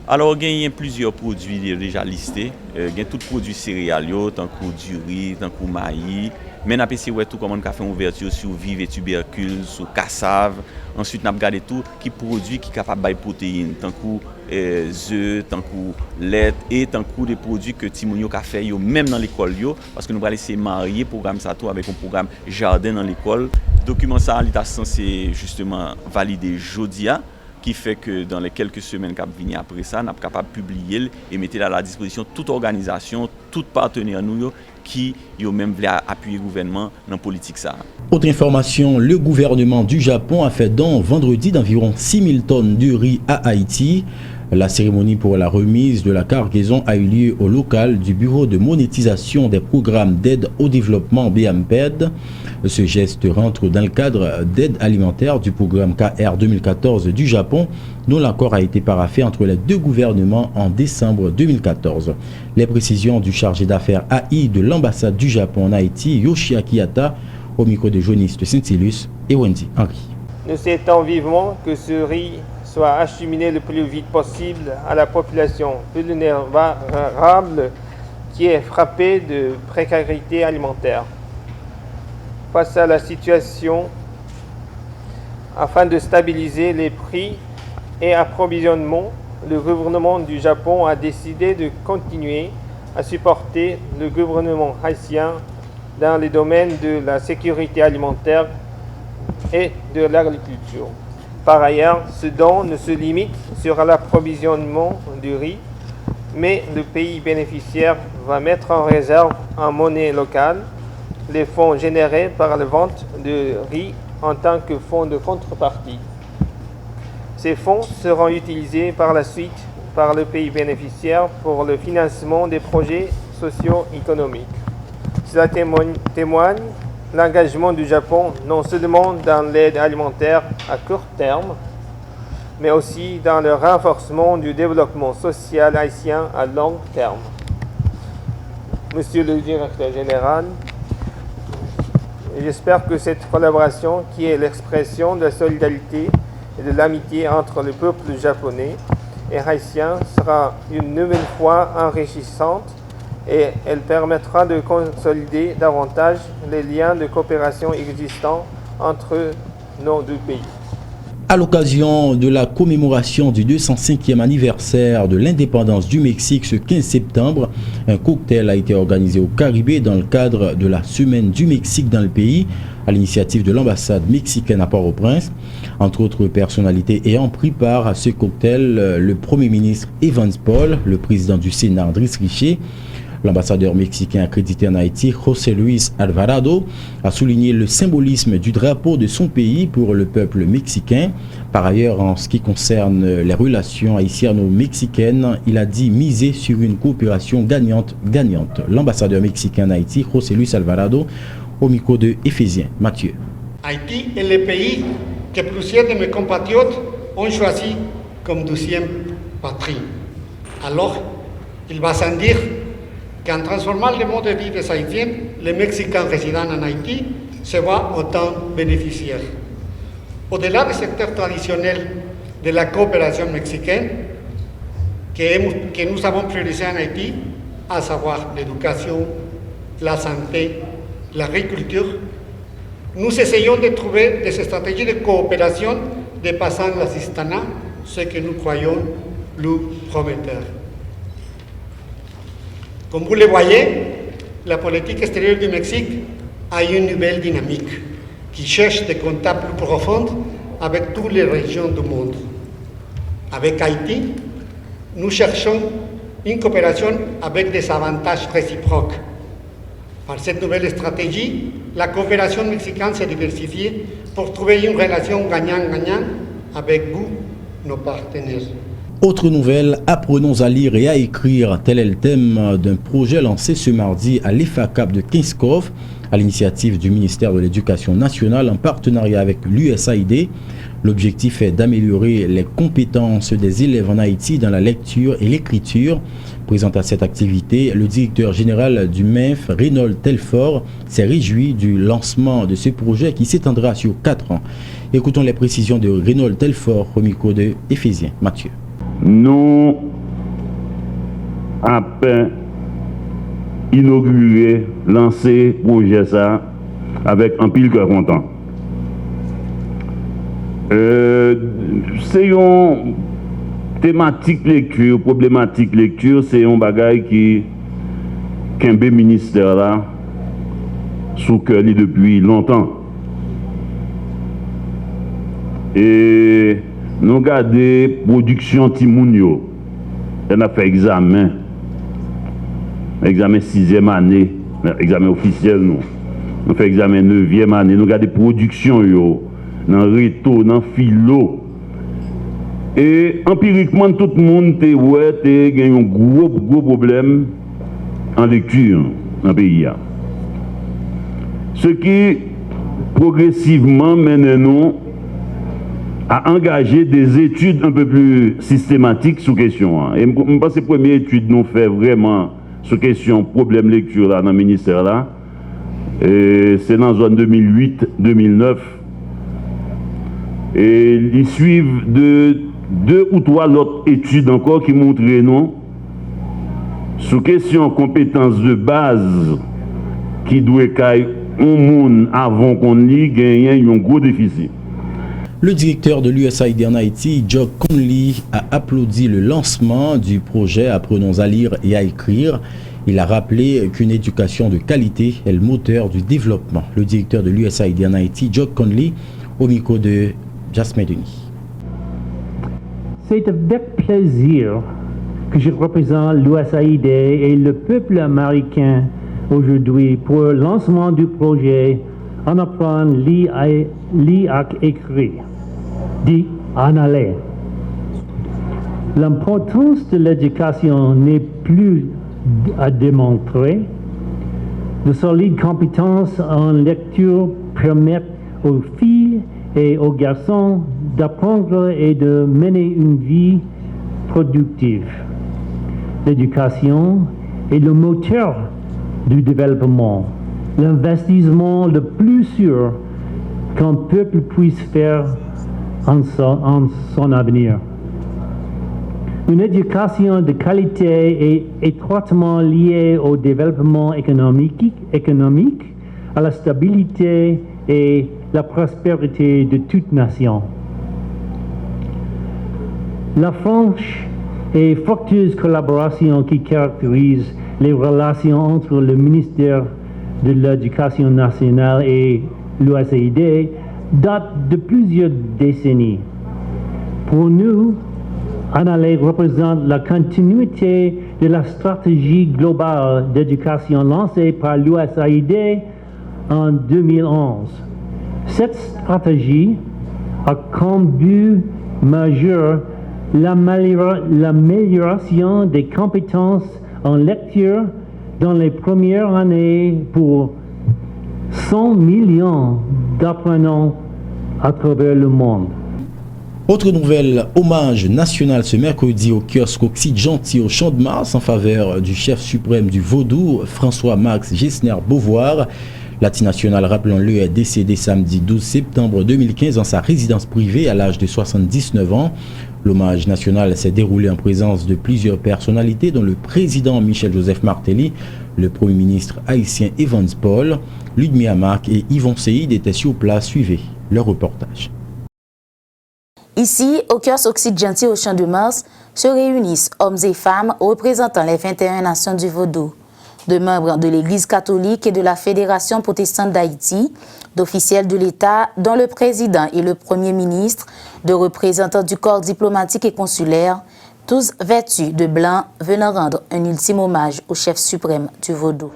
Alors il y a plusieurs produits déjà listés, il y a tous les produits céréaliers, tant que du riz, tant que maïs. Mais nous avons essayé tout comment on fait une ouverture sur vive et tubercules, sur cassave. Ensuite, nous avons regardé tout qui produit qui sont capables de protéines, tant que œufs, tant que lait et tant que des produits que Timonio a fait même dans l'école parce que nous allons essayer de marier le programme ça avec un programme jardin dans l'école. Le document ça est censé justement valider Jodia, qui fait que dans les quelques semaines qui viennent après ça, nous sommes capables de publier et mettre à la disposition toute organisation, tout partenaire nous qui ont même voulu appuyer le gouvernement dans la politique. Autre information, le gouvernement du Japon a fait don vendredi d'environ 6000 tonnes de riz à Haïti. La cérémonie pour la remise de la cargaison a eu lieu au local du Bureau de monétisation des programmes d'aide au développement BAMPED. Ce geste rentre dans le cadre d'aide alimentaire du programme KR 2014 du Japon, dont l'accord a été paraphé entre les deux gouvernements en décembre 2014. Les précisions du chargé d'affaires AI de l'ambassade du Japon en Haïti, Yoshiaki Hata, au micro de journaliste Saint-Silus et Wendy Henry. Nous souhaitons vivement que ce riz soit acheminé le plus vite possible à la population vulnérable qui est frappée de précarité alimentaire. Face à la situation, afin de stabiliser les prix et approvisionnement, le gouvernement du Japon a décidé de continuer à supporter le gouvernement haïtien dans les domaines de la sécurité alimentaire et de l'agriculture. Par ailleurs, ce don ne se limite sur l'approvisionnement du riz, mais le pays bénéficiaire va mettre en réserve en monnaie locale les fonds générés par la vente de riz en tant que fonds de contrepartie. Ces fonds seront utilisés par la suite par le pays bénéficiaire pour le financement des projets socio-économiques. Cela témoigne l'engagement du Japon non seulement dans l'aide alimentaire à court terme, mais aussi dans le renforcement du développement social haïtien à long terme. Monsieur le directeur général, j'espère que cette collaboration, qui est l'expression de la solidarité et de l'amitié entre le peuple japonais et haïtien, sera une nouvelle fois enrichissante et elle permettra de consolider davantage les liens de coopération existants entre nos deux pays. À l'occasion de la commémoration du 205e anniversaire de l'indépendance du Mexique ce 15 septembre, un cocktail a été organisé au Caribé dans le cadre de la Semaine du Mexique dans le pays, à l'initiative de l'ambassade mexicaine à Port-au-Prince. Entre autres personnalités ayant pris part à ce cocktail, le Premier ministre Evans Paul, le président du Sénat Andrés Riché, l'ambassadeur mexicain accrédité en Haïti, José Luis Alvarado, a souligné le symbolisme du drapeau de son pays pour le peuple mexicain. Par ailleurs, en ce qui concerne les relations haïtiano-mexicaines, il a dit miser sur une coopération gagnante-gagnante. L'ambassadeur mexicain en Haïti, José Luis Alvarado, au micro de Éphésiens, Mathieu. Haïti est le pays que plusieurs de mes compatriotes ont choisi comme deuxième patrie. Alors, il va sans dire qu'en transformant le mode de vie des Haïtiens, les Mexicains résidant en Haïti se voient autant bénéficiaires. Au-delà des secteurs traditionnels de la coopération mexicaine que nous avons priorisé en Haïti, à savoir l'éducation, la santé, l'agriculture, nous essayons de trouver des stratégies de coopération dépassant l'assistanat, ce que nous croyons plus prometteur. Comme vous le voyez, la politique extérieure du Mexique a une nouvelle dynamique qui cherche des contacts plus profonds avec toutes les régions du monde. Avec Haïti, nous cherchons une coopération avec des avantages réciproques. Par cette nouvelle stratégie, la coopération mexicaine s'est diversifiée pour trouver une relation gagnant-gagnant avec vous, nos partenaires. Autre nouvelle, apprenons à lire et à écrire, tel est le thème d'un projet lancé ce mardi à l'EFACAP de Kinskov, à l'initiative du ministère de l'Éducation nationale en partenariat avec l'USAID. L'objectif est d'améliorer les compétences des élèves en Haïti dans la lecture et l'écriture. Présent à cette activité, le directeur général du MEF, Reynold Telfort, s'est réjoui du lancement de ce projet qui s'étendra sur 4 ans. Écoutons les précisions de Reynold Telfort au micro de Éphésiens, Mathieu. Nous avons inauguré, lancé le projet ça avec un pile cœur content. C'est une thématique lecture, problématique lecture, c'est un bagage qui un ministère là sous cœur depuis longtemps. Et nous regardons production Timounio. On a fait examen 6e année, examen officiel nous. On fait examen 9e année, nous regardons production yo dans réto, dans philo. Et empiriquement tout le monde a un gros problème en lecture dans le pays. Ce qui progressivement mène nous à engager des études un peu plus systématiques sur question. Et je pense que les premières études nous fait vraiment sur question problème lecture là, dans le ministère là. C'est dans la zone 2008-2009. Et ils suivent de 2 ou 3 autres études encore qui montrent non sur question compétences de base qui doit être un monde avant qu'on lit gagner un gros déficit. Le directeur de l'USAID en Haïti, Jock Conley, a applaudi le lancement du projet Apprenons à lire et à écrire. Il a rappelé qu'une éducation de qualité est le moteur du développement. Le directeur de l'USAID en Haïti, Jock Conley, au micro de Jasmine Denis. C'est avec plaisir que je représente l'USAID et le peuple américain aujourd'hui pour le lancement du projet En apprendre lire et écrire, dit en aller. L'importance de l'éducation n'est plus à démontrer. De solides compétences en lecture permettent aux filles et aux garçons d'apprendre et de mener une vie productive. L'éducation est le moteur du développement, l'investissement le plus sûr qu'un peuple puisse faire en son avenir. Une éducation de qualité est étroitement liée au développement économique, à la stabilité et la prospérité de toute nation. La franche et fructueuse collaboration qui caractérise les relations entre le ministère de l'Éducation nationale et l'USAID date de plusieurs décennies. Pour nous, Anale représente la continuité de la stratégie globale d'éducation lancée par l'USAID en 2011. Cette stratégie a comme but majeur l'amélioration des compétences en lecture dans les premières années pour 100 millions d'apprenants à travers le monde. Autre nouvelle, hommage national ce mercredi au kiosque Occidgentil au Champ de Mars en faveur du chef suprême du Vaudou, François-Max Gessner-Beauvoir. L'Attinational, rappelons-le, est décédé samedi 12 septembre 2015 dans sa résidence privée à l'âge de 79 ans. L'hommage national s'est déroulé en présence de plusieurs personnalités dont le président Michel-Joseph Martelly, le premier ministre haïtien Evans Paul, Ludmilla Marc et Yvon Seïd étaient sur place. Suivez leur reportage. Ici, au kiosque Occidgentil au Champ de Mars, se réunissent hommes et femmes représentant les 21 nations du Vaudou, de membres de l'Église catholique et de la Fédération protestante d'Haïti, d'officiels de l'État, dont le président et le premier ministre, de représentants du corps diplomatique et consulaire, tous vêtus de blanc, venant rendre un ultime hommage au chef suprême du Vaudou.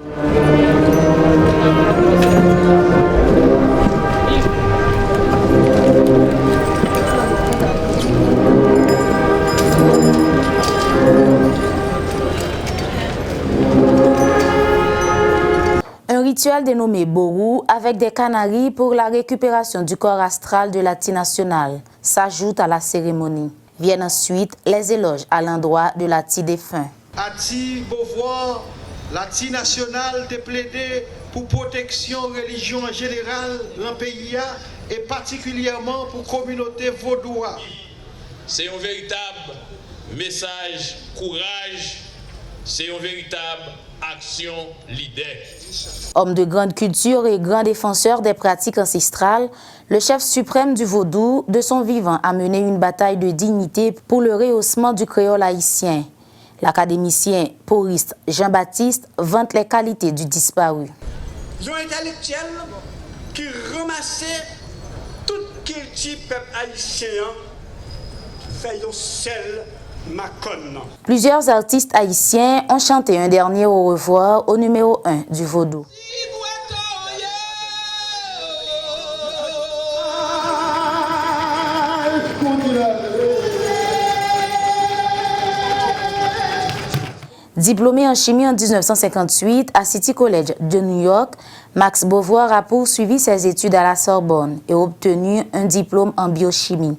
Un rituel dénommé Borou avec des canaris pour la récupération du corps astral de l'Attinational s'ajoute à la cérémonie. Viennent ensuite les éloges à l'endroit de l'Atti défunt. Atti Beauvoir, l'Attinational te plaidé pour protection religion en général dans le pays et particulièrement pour la communauté vaudoua. C'est un véritable message, courage, c'est un véritable action leader. Homme de grande culture et grand défenseur des pratiques ancestrales, le chef suprême du Vaudou, de son vivant, a mené une bataille de dignité pour le rehaussement du créole haïtien. L'académicien poriste Jean-Baptiste vante les qualités du disparu. Un intellectuel qui ramassait tout culture peuple haïtien, fait un seul Macon. Plusieurs artistes haïtiens ont chanté un dernier au revoir au numéro 1 du Vaudou. Diplômé en chimie en 1958 à City College de New York, Max Beauvoir a poursuivi ses études à la Sorbonne et obtenu un diplôme en biochimie.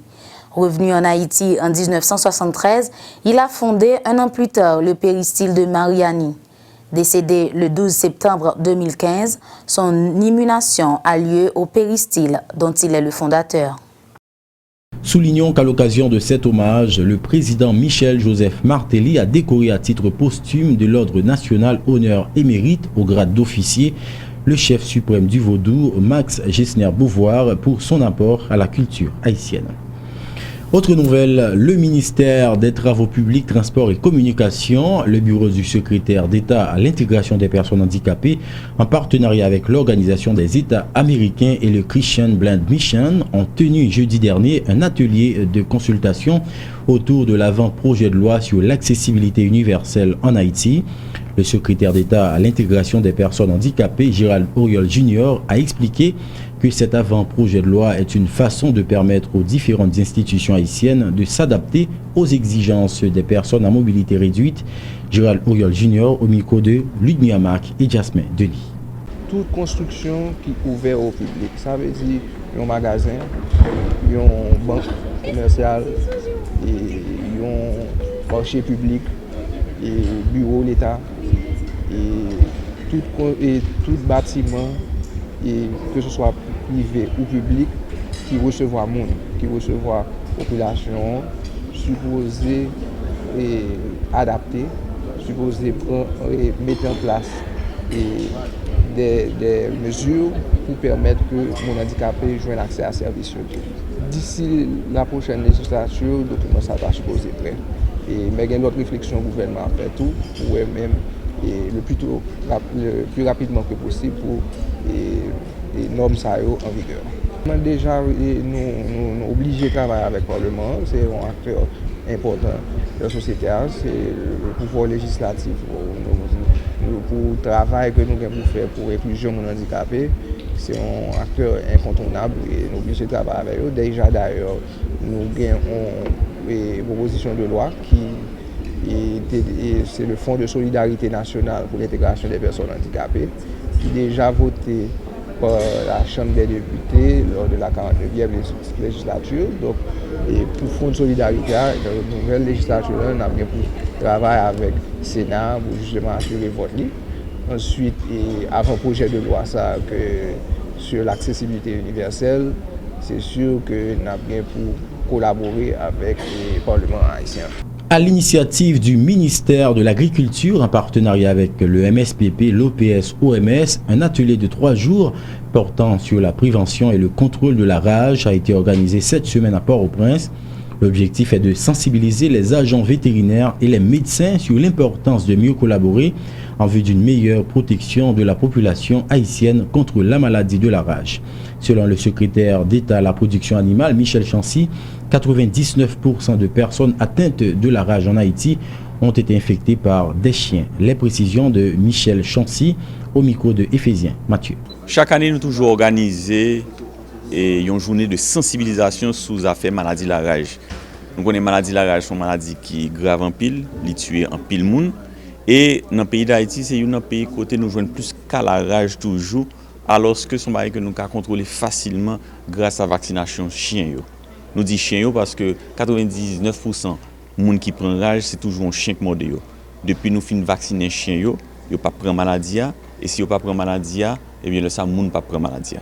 Revenu en Haïti en 1973, il a fondé un an plus tard le Péristyle de Mariani. Décédé le 12 septembre 2015, son inhumation a lieu au Péristyle dont il est le fondateur. Soulignons qu'à l'occasion de cet hommage, le président Michel-Joseph Martelly a décoré à titre posthume de l'Ordre national honneur émérite au grade d'officier le chef suprême du Vaudou, Max Gessner-Beauvoir, pour son apport à la culture haïtienne. Autre nouvelle, le ministère des Travaux publics, Transports et Communications, le bureau du secrétaire d'État à l'intégration des personnes handicapées, en partenariat avec l'Organisation des États américains et le Christian Blind Mission, ont tenu jeudi dernier un atelier de consultation autour de l'avant-projet de loi sur l'accessibilité universelle en Haïti. Le secrétaire d'État à l'intégration des personnes handicapées, Gérald Auriol Jr., a expliqué que cet avant-projet de loi est une façon de permettre aux différentes institutions haïtiennes de s'adapter aux exigences des personnes à mobilité réduite. Gérald Auriol Jr. au micro de Ludmilla Marc et Jasmin Denis. Toute construction qui est ouverte au public, ça veut dire un magasin, une banque commerciale, un marché public, et bureau de l'État, et tout bâtiment, et que ce soit privé ou public, qui recevra monde, qui recevra population, supposé adapter, supposé mettre en place des mesures pour permettre que mon handicapé joue un accès à services. d'ici la prochaine législature, le document ça va supposer prêt. Mais il y a une autre réflexion gouvernement à faire tout pour eux-mêmes et le plus rapidement que possible pour les normes ça en vigueur. Déjà, nous obligés de travailler avec le Parlement, c'est un acteur important de la société, c'est le pouvoir législatif pour le travail que nous avons fait pour l'inclusion des handicapés. C'est un acteur incontournable et nous sommes obligés de travailler avec eux. Déjà d'ailleurs, nous avons une proposition de loi c'est le Fonds de solidarité nationale pour l'intégration des personnes handicapées, qui est déjà voté par la Chambre des députés lors de la 49e législature. Donc, pour Fonds de solidarité, dans la nouvelle législature, nous avons pour travailler avec le Sénat pour justement assurer le vote libre. Ensuite, avant projet de loi ça, sur l'accessibilité universelle, c'est sûr que nous avons pour collaborer avec le Parlement haïtien. À l'initiative du ministère de l'Agriculture, en partenariat avec le MSPP, l'OPS, OMS, un atelier de 3 jours portant sur la prévention et le contrôle de la rage a été organisé cette semaine à Port-au-Prince. L'objectif est de sensibiliser les agents vétérinaires et les médecins sur l'importance de mieux collaborer en vue d'une meilleure protection de la population haïtienne contre la maladie de la rage. Selon le secrétaire d'État à la production animale, Michel Chancy, 99% de personnes atteintes de la rage en Haïti ont été infectées par des chiens. Les précisions de Michel Chancy au micro de Éphésiens Mathieu. Chaque année, nous toujours organisé une journée de sensibilisation sous affaire maladie de la rage. Nous connaissons maladie de la rage, c'est une maladie qui est grave en pile, qui tue en pile monde. Et dans le pays d'Haïti, c'est un pays côté nous jouons plus qu'à la rage toujours, alors que son bail que nous pouvons contrôler facilement grâce à la vaccination chien. Nous disons chien parce que 99% des gens qui prennent rage, c'est toujours un chien qui mord. Depuis nous finissons vacciner chien, ils ne prennent pas maladie. Et si ils ne prennent pas maladie, eh bien, le gens ne prennent pas maladie.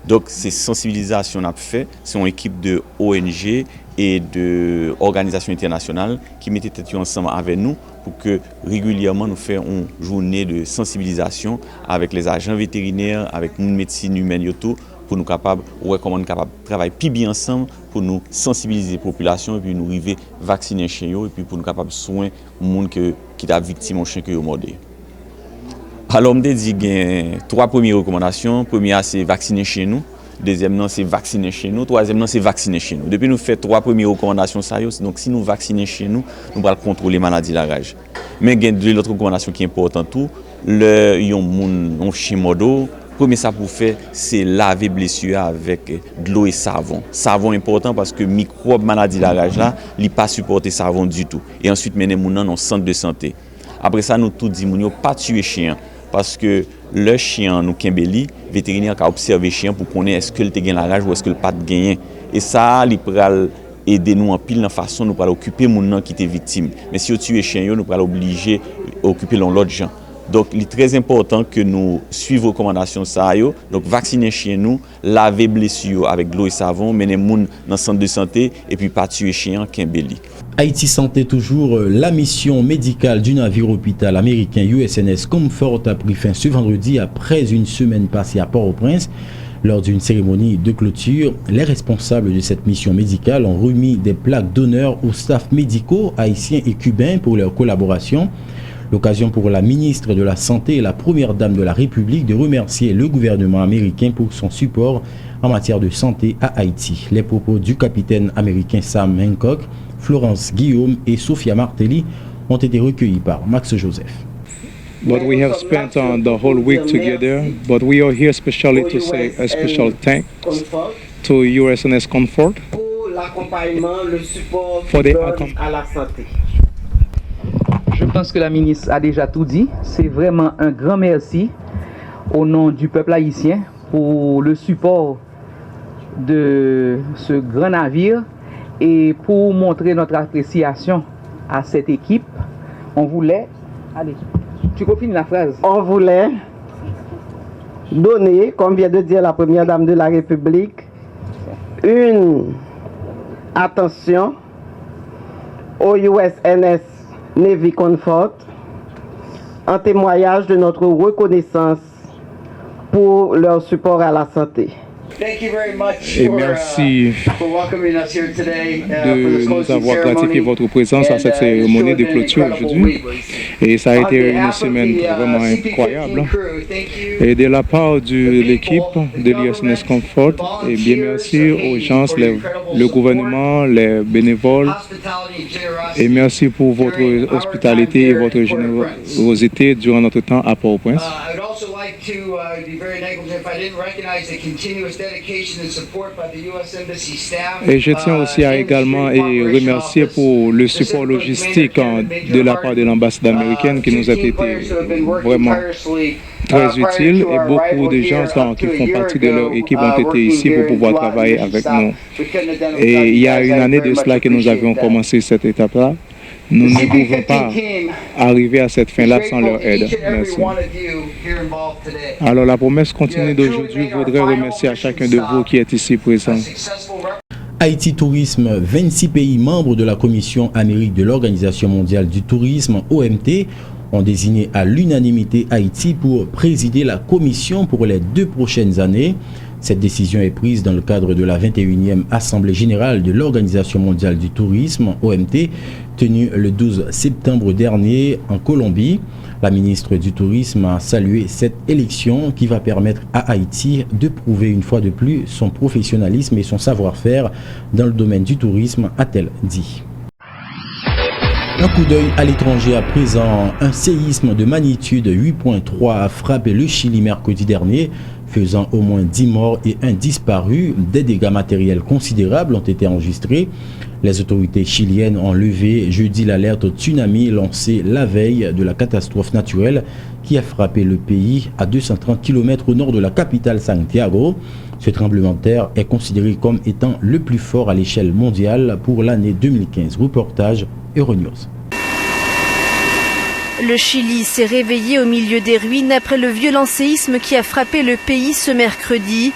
Donc, ces sensibilisations qu'on a fait, c'est une équipe de ONG et d'organisations internationales qui mettaient tête ensemble avec nous pour que régulièrement nous fassions une journée de sensibilisation avec les agents vétérinaires, avec la médecine humaine et tout, pour nous capables, comment nous capables de travailler plus bien ensemble pour nous sensibiliser la population et puis nous arriver à vacciner les chiens et puis pour nous capables de soigner les gens qui sont victimes de chiens qui ont mordé. Alors, je dis qu'il y a 3 premières recommandations. Première, c'est vacciner chez nous. Deuxième, c'est vacciner chez nous. Troisième, c'est vacciner chez nous. Depuis nous faisons 3 premières recommandations, donc si nous vaccinons chez nous, nous allons contrôler la maladie de la rage. Mais il y a 2 autres recommandations qui sont importantes. Le chien mordo, premier ça pour faire, c'est laver blessure avec de l'eau et savon. Savon est important parce que microbe maladie de la rage là, il ne pas supporter savon du tout. Et ensuite, mener mon dans un centre de santé. Après ça, nous tout disons, nous pas tuer chien. Parce que le chien, nous kimbeli, vétérinaire qui a observé le chien pour connaître est-ce qu'il a la rage ou est-ce qu'il n'a pas de gagné. Et ça, il peut aider nous en pile de façon, nous pourrons occuper les gens qui étaient victimes. Mais si on tue le chien, nous pourrons obliger à occuper l'autre gens. Donc, il est très important que nous suivions les recommandations. Donc, vacciner chez nous, laver blessures avec de l'eau et savon, mener les gens dans le centre de santé et puis pas tuer le chien kimbeli. Haïti Santé toujours, la mission médicale du navire hôpital américain USNS Comfort a pris fin ce vendredi après une semaine passée à Port-au-Prince. Lors d'une cérémonie de clôture, les responsables de cette mission médicale ont remis des plaques d'honneur aux staffs médicaux haïtiens et cubains pour leur collaboration. L'occasion pour la ministre de la Santé et la première dame de la République de remercier le gouvernement américain pour son support en matière de santé à Haïti. Les propos du capitaine américain Sam Hancock, Florence Guillaume et Sophia Martelly ont été recueillis par Max Joseph. But we have spent the whole week together, but we are here especially to say a special thanks to USNS Comfort pour l'accompagnement, le support à la santé. Je pense que la ministre a déjà tout dit. C'est vraiment un grand merci au nom du peuple haïtien pour le support de ce grand navire et pour montrer notre appréciation à cette équipe. On voulait... Allez, tu continues la phrase. On voulait donner, comme vient de dire la première dame de la République, une attention au USNS Navy Comfort en témoignage de notre reconnaissance pour leur support à la santé. Et merci de nous avoir gratifié votre présence à cette cérémonie de clôture aujourd'hui. Et ça a été une semaine vraiment incroyable. Et de la part de l'équipe de l'USNS Comfort, et bien merci aux gens, le gouvernement, les bénévoles. Et merci pour votre hospitalité et votre générosité durant notre temps à Port-au-Prince. Et je tiens aussi à également remercier pour le support logistique de la part de l'ambassade américaine qui nous a été vraiment très utile, et beaucoup de gens qui font partie de leur équipe ont été ici pour pouvoir travailler avec nous. Et il y a une année de cela que nous avions commencé cette étape-là. Nous ne pouvons pas arriver à cette fin-là sans leur aide. Merci. Alors la promesse continue d'aujourd'hui. Je voudrais remercier à chacun de vous qui est ici présent. Haïti Tourisme, 26 pays membres de la Commission Amérique de l'Organisation mondiale du tourisme, OMT, ont désigné à l'unanimité Haïti pour présider la commission pour les 2 prochaines années. Cette décision est prise dans le cadre de la 21e Assemblée générale de l'Organisation mondiale du tourisme, OMT, tenue le 12 septembre dernier en Colombie. La ministre du Tourisme a salué cette élection qui va permettre à Haïti de prouver une fois de plus son professionnalisme et son savoir-faire dans le domaine du tourisme, a-t-elle dit. Un coup d'œil à l'étranger à présent. Un séisme de magnitude 8.3 a frappé le Chili mercredi dernier, faisant au moins 10 morts et 1 disparu. Des dégâts matériels considérables ont été enregistrés. Les autorités chiliennes ont levé jeudi l'alerte au tsunami lancée la veille de la catastrophe naturelle qui a frappé le pays à 230 km au nord de la capitale Santiago. Ce tremblement de terre est considéré comme étant le plus fort à l'échelle mondiale pour l'année 2015. Reportage Euronews. Le Chili s'est réveillé au milieu des ruines après le violent séisme qui a frappé le pays ce mercredi.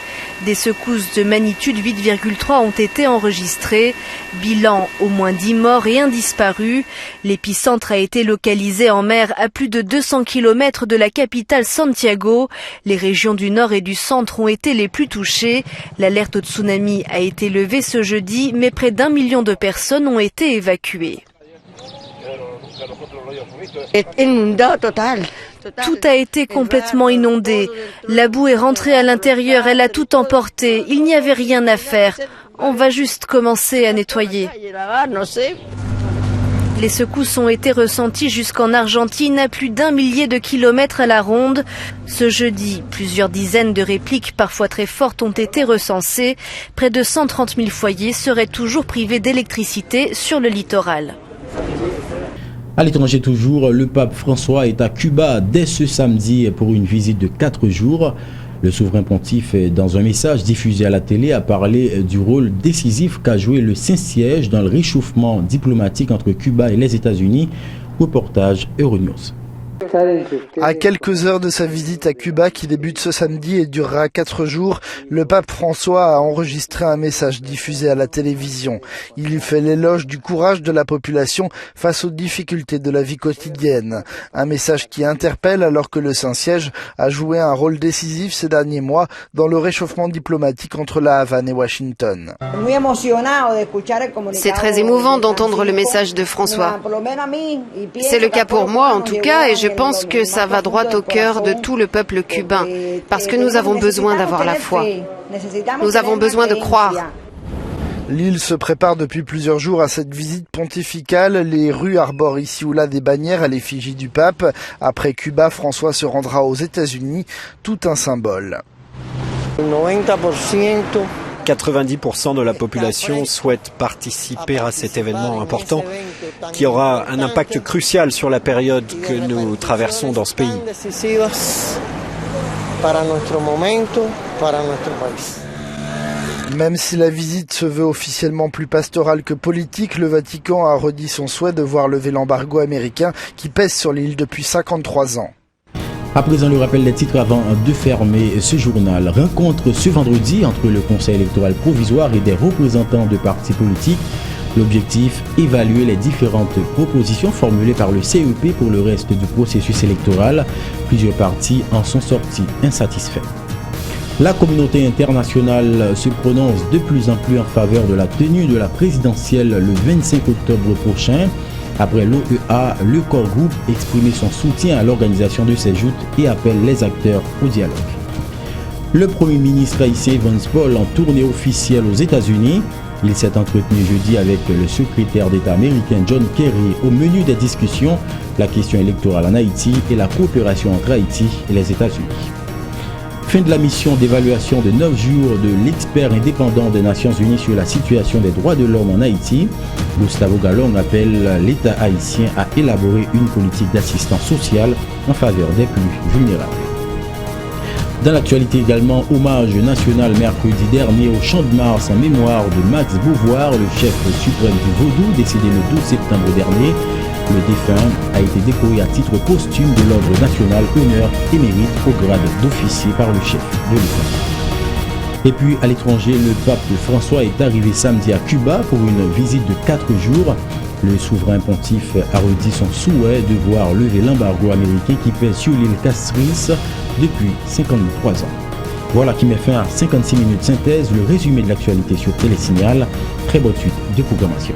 Des secousses de magnitude 8,3 ont été enregistrées. Bilan, au moins 10 morts et 1 disparu. L'épicentre a été localisé en mer à plus de 200 km de la capitale Santiago. Les régions du nord et du centre ont été les plus touchées. L'alerte au tsunami a été levée ce jeudi, mais près d'1 million de personnes ont été évacuées. Tout a été complètement inondé. La boue est rentrée à l'intérieur, elle a tout emporté. Il n'y avait rien à faire. On va juste commencer à nettoyer. Les secousses ont été ressenties jusqu'en Argentine à plus d'1 millier de kilomètres à la ronde. Ce jeudi, plusieurs dizaines de répliques parfois très fortes ont été recensées. Près de 130 000 foyers seraient toujours privés d'électricité sur le littoral. À l'étranger toujours, le pape François est à Cuba dès ce samedi pour une visite de 4 jours. Le souverain pontife, dans un message diffusé à la télé, a parlé du rôle décisif qu'a joué le Saint-Siège dans le réchauffement diplomatique entre Cuba et les États-Unis. Reportage Euronews. À quelques heures de sa visite à Cuba qui débute ce samedi et durera 4 jours, le pape François a enregistré un message diffusé à la télévision. Il y fait l'éloge du courage de la population face aux difficultés de la vie quotidienne. Un message qui interpelle alors que le Saint-Siège a joué un rôle décisif ces derniers mois dans le réchauffement diplomatique entre La Havane et Washington. C'est très émouvant d'entendre le message de François. C'est le cas pour moi en tout cas, et je pense que ça va droit au cœur de tout le peuple cubain, parce que nous avons besoin d'avoir la foi. Nous avons besoin de croire. L'île se prépare depuis plusieurs jours à cette visite pontificale. Les rues arborent ici ou là des bannières à l'effigie du pape. Après Cuba, François se rendra aux États-Unis, tout un symbole. 90% de la population souhaite participer à cet événement important qui aura un impact crucial sur la période que nous traversons dans ce pays. Même si la visite se veut officiellement plus pastorale que politique, le Vatican a redit son souhait de voir lever l'embargo américain qui pèse sur l'île depuis 53 ans. À présent, le rappel des titres avant de fermer ce journal. Rencontre ce vendredi entre le Conseil électoral provisoire et des représentants de partis politiques. L'objectif, évaluer les différentes propositions formulées par le CEP pour le reste du processus électoral. Plusieurs partis en sont sortis insatisfaits. La communauté internationale se prononce de plus en plus en faveur de la tenue de la présidentielle le 25 octobre prochain. Après l'OEA, le Core Group exprimé son soutien à l'organisation de ces joutes et appelle les acteurs au dialogue. Le Premier ministre haïtien Vance Paul en tournée officielle aux États-Unis. Il s'est entretenu jeudi avec le secrétaire d'État américain John Kerry au menu des discussions, la question électorale en Haïti et la coopération entre Haïti et les États-Unis. Fin de la mission d'évaluation de 9 jours de l'expert indépendant des Nations Unies sur la situation des droits de l'homme en Haïti. Gustavo Gallon appelle l'État haïtien à élaborer une politique d'assistance sociale en faveur des plus vulnérables. Dans l'actualité également, hommage national mercredi dernier au Champ de Mars en mémoire de Max Beauvoir, le chef suprême du Vaudou, décédé le 12 septembre dernier. Le défunt a été décoré à titre posthume de l'Ordre national honneur et mérite au grade d'officier par le chef de l'État. Et puis à l'étranger, le pape François est arrivé samedi à Cuba pour une visite de 4 jours. Le souverain pontife a redit son souhait de voir lever l'embargo américain qui pèse sur l'île Castries depuis 53 ans. Voilà qui met fin à 56 minutes synthèse, le résumé de l'actualité sur Télésignal. Très bonne suite de programmation.